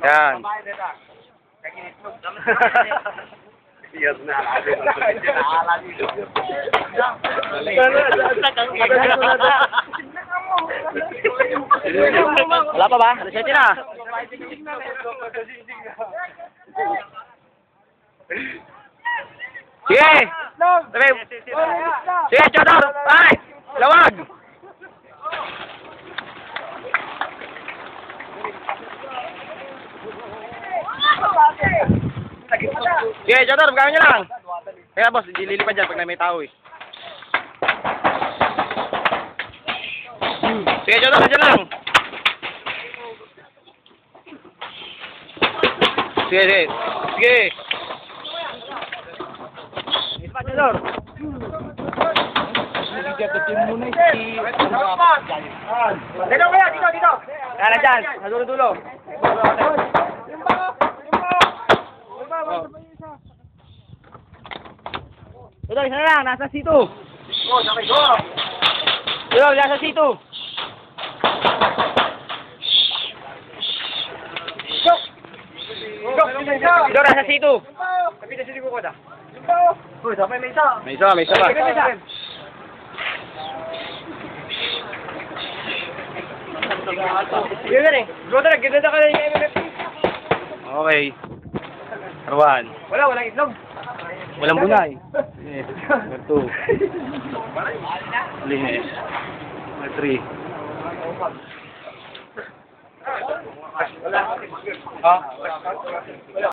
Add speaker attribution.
Speaker 1: Yan.
Speaker 2: Yes na.
Speaker 1: Wala pa ba? Alas 7 na. Sige! Sabi! Sige, Chodor! Ay! Lawag! Sige, Chodor! Magkano nyo lang! Kaya boss, lilipad dyan pag na may tao eh. Sige, Chodor! Dyan lang! Sige, sige! Sige! Chodor!
Speaker 2: Dito kaya, dito.
Speaker 1: Kaya dyan, sa dulo-dulo. Tudor, isa na lang, nasa C2.
Speaker 2: Go, sabay, go.
Speaker 1: Tudor, nasa C2. Tudor, nasa C2.
Speaker 2: Tapi na sini ko ko da. Uy, sabay may isa.
Speaker 1: May isa pa.
Speaker 2: Ganda rin. Ganda ka na yung MMFP.
Speaker 1: Okay. Arwan.
Speaker 2: Walang itlog.
Speaker 1: Walang bunay. Yes. Number 2. Linis. Number 3.
Speaker 2: Wala.